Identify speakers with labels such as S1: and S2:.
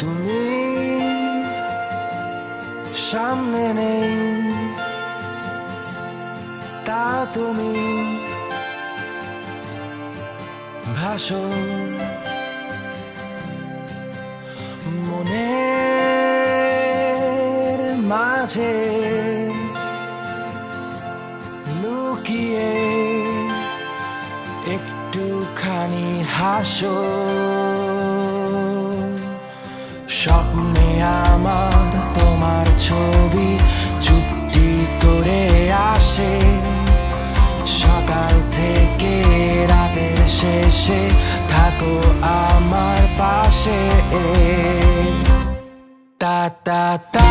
S1: তুমি সামনে নেই, তা তুমি ভাসো মনের মাঝে লুকিয়ে, একটুখানি হাসো। স্বপ্নে আমার তোমার ছবি চুপটি করে আসে, সকাল থেকে রাতের শেষে থাকো আমার পাশে। তা তা তা